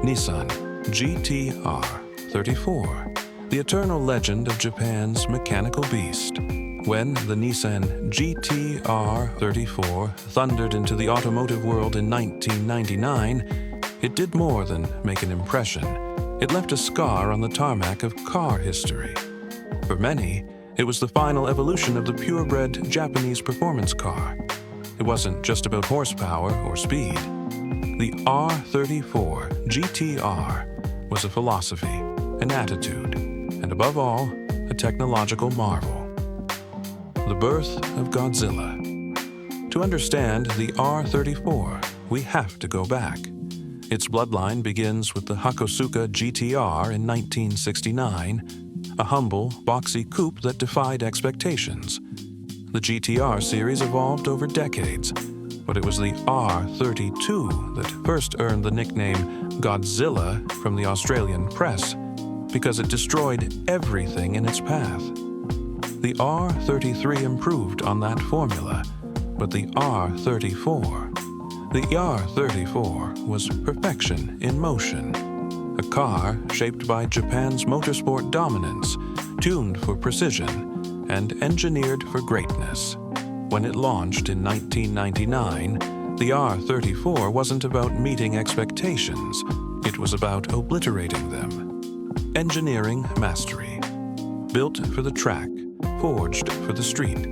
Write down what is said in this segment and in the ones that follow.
Nissan GT-R R34, the eternal legend of Japan's mechanical beast. When the Nissan GT-R R34 thundered into the automotive world in 1999, it did more than make an impression. It left a scar on the tarmac of car history. For many, it was the final evolution of the purebred Japanese performance car. It wasn't just about horsepower or speed. The R34 GT-R was a philosophy, an attitude, and above all, a technological marvel. The birth of Godzilla. To understand the R34, we have to go back. Its bloodline begins with the Hakosuka GT-R in 1969, a humble, boxy coupe that defied expectations. The GT-R series evolved over decades, but it was the R32 that first earned the nickname Godzilla from the Australian press because it destroyed everything in its path. The R33 improved on that formula, but the R34 was perfection in motion. A car shaped by Japan's motorsport dominance, tuned for precision, and engineered for greatness. When it launched in 1999, the R34 wasn't about meeting expectations, it was about obliterating them. Engineering mastery. Built for the track, forged for the street.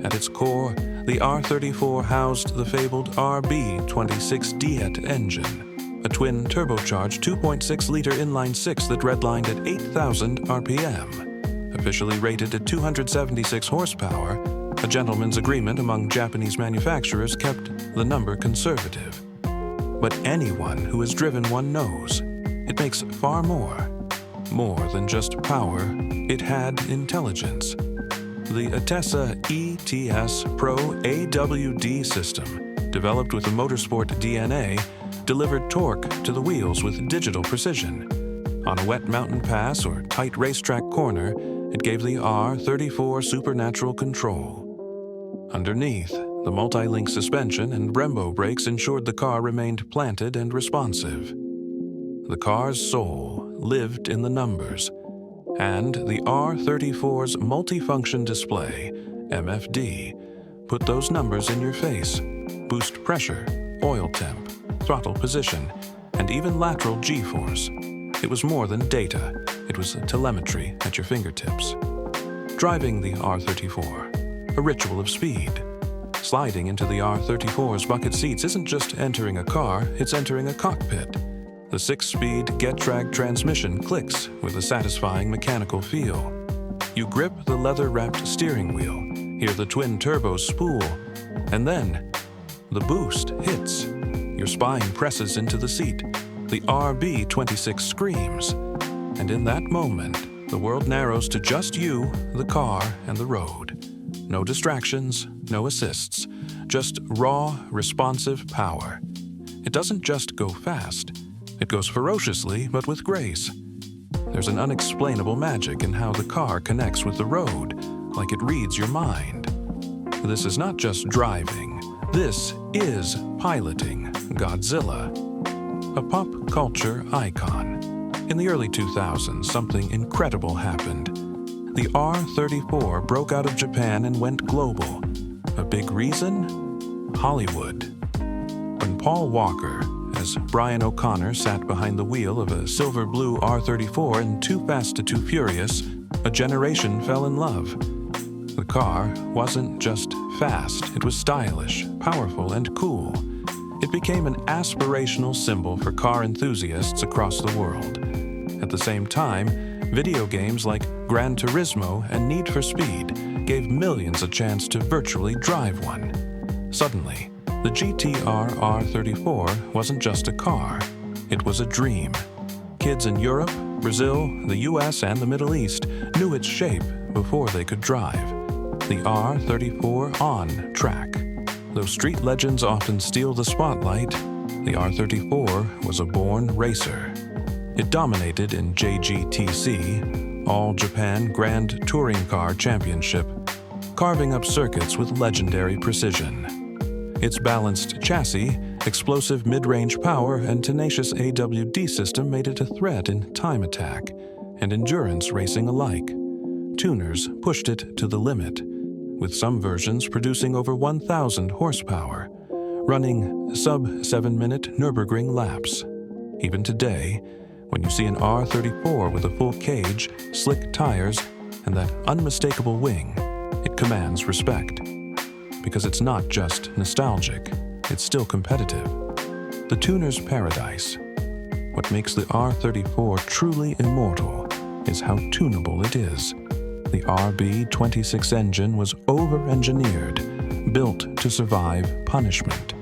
At its core, the R34 housed the fabled RB26D engine, a twin-turbocharged 2.6-liter inline-six that redlined at 8,000 RPM. Officially rated at 276 horsepower, a gentleman's agreement among Japanese manufacturers kept the number conservative. But anyone who has driven one knows, it makes far more. More than just power, it had intelligence. The Atessa ETS Pro AWD system, developed with the motorsport DNA, delivered torque to the wheels with digital precision. On a wet mountain pass or tight racetrack corner, it gave the R34 supernatural control. Underneath, the multi-link suspension and Brembo brakes ensured the car remained planted and responsive. The car's soul lived in the numbers, and the R34's multifunction display, MFD, put those numbers in your face. Boost pressure, oil temp, throttle position, and even lateral G-force. It was more than data, it was telemetry at your fingertips. Driving the R34, a ritual of speed. Sliding into the R34's bucket seats isn't just entering a car, it's entering a cockpit. The 6-speed Getrag transmission clicks with a satisfying mechanical feel. You grip the leather-wrapped steering wheel, hear the twin turbos spool, and then the boost hits. Your spine presses into the seat. The RB26 screams. And in that moment, the world narrows to just you, the car, and the road. No distractions, no assists, just raw, responsive power. It doesn't just go fast. It goes ferociously, but with grace. There's an unexplainable magic in how the car connects with the road, like it reads your mind. This is not just driving. This is piloting Godzilla, a pop culture icon. In the early 2000s, something incredible happened. The R34 broke out of Japan and went global. A big reason? Hollywood. When Paul Walker, as Brian O'Connor sat behind the wheel of a silver-blue R34 in Too Fast to Too Furious, a generation fell in love. The car wasn't just fast, it was stylish, powerful, and cool. It became an aspirational symbol for car enthusiasts across the world. At the same time, video games like Gran Turismo and Need for Speed gave millions a chance to virtually drive one. Suddenly, the GT-R R34 wasn't just a car, it was a dream. Kids in Europe, Brazil, the US, and the Middle East knew its shape before they could drive. The R34 on track. Though street legends often steal the spotlight, the R34 was a born racer. It dominated in JGTC, All Japan Grand Touring Car Championship, carving up circuits with legendary precision. Its balanced chassis Explosive mid-range power and tenacious AWD system made it a threat in time attack and endurance racing alike. Tuners pushed it to the limit, with some versions producing over 1,000 horsepower, running sub-7-minute Nürburgring laps. Even today, when you see an R34 with a full cage, slick tires, and that unmistakable wing, it commands respect. Because it's not just nostalgic, it's still competitive. The tuner's paradise. What makes the R34 truly immortal is how tunable it is. The RB26 engine was over-engineered, built to survive punishment.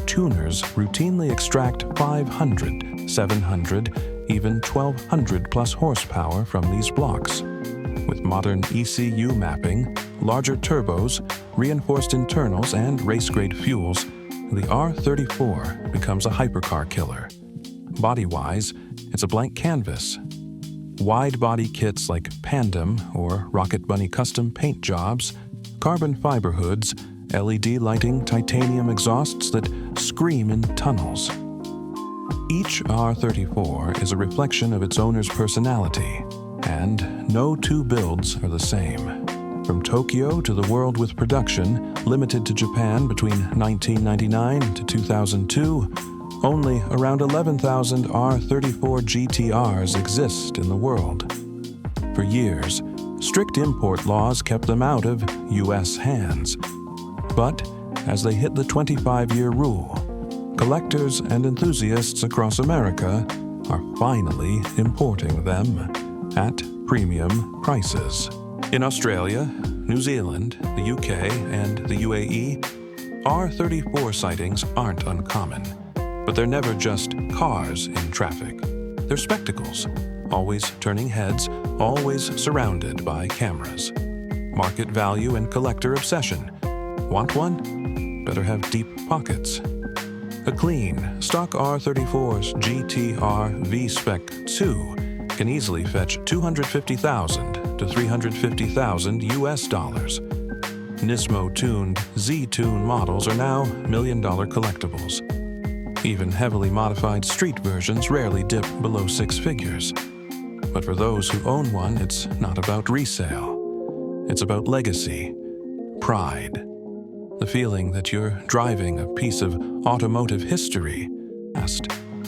Tuners routinely extract 500, 700, even 1,200 plus horsepower from these blocks. With modern ECU mapping, larger turbos, reinforced internals, and race-grade fuels, the R34 becomes a hypercar killer. Body-wise, it's a blank canvas. Wide-body kits like Pandem or Rocket Bunny custom paint jobs, carbon fiber hoods, LED lighting, titanium exhausts that scream in tunnels. Each R34 is a reflection of its owner's personality, and no two builds are the same. From Tokyo to the world with production, limited to Japan between 1999 to 2002, only around 11,000 R34 GT-Rs exist in the world. For years, strict import laws kept them out of U.S. hands. But as they hit the 25-year rule, collectors and enthusiasts across America are finally importing them at premium prices. In Australia, New Zealand, the UK, and the UAE, R34 sightings aren't uncommon. But they're never just cars in traffic. They're spectacles, always turning heads, always surrounded by cameras. Market value and collector obsession. Want one? Better have deep pockets. A clean, stock R34's GT-R V-Spec 2 can easily fetch $250,000 to $350,000 US dollars. Nismo-tuned Z-Tune models are now million-dollar collectibles. Even heavily modified street versions rarely dip below six figures. But for those who own one, it's not about resale. It's about legacy, pride, the feeling that you're driving a piece of automotive history.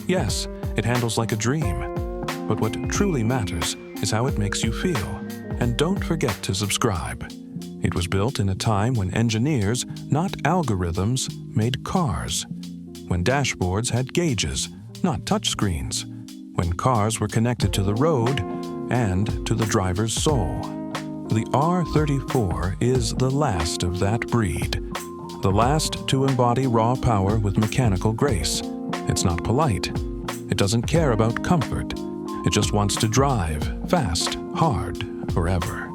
Yes, it handles like a dream. But what truly matters is how it makes you feel. And don't forget to subscribe. It was built in a time when engineers, not algorithms, made cars. When dashboards had gauges, not touchscreens. When cars were connected to the road and to the driver's soul. The R34 is the last of that breed. The last to embody raw power with mechanical grace. It's not polite. It doesn't care about comfort. It just wants to drive, fast, hard, forever.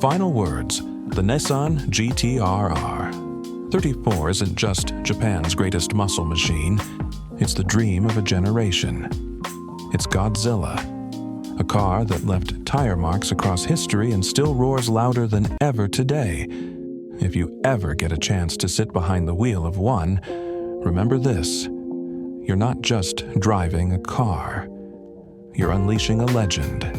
Final words, the Nissan GT-R R34 isn't just Japan's greatest muscle machine, it's the dream of a generation. It's Godzilla, a car that left tire marks across history and still roars louder than ever today. If you ever get a chance to sit behind the wheel of one, remember this: you're not just driving a car, you're unleashing a legend.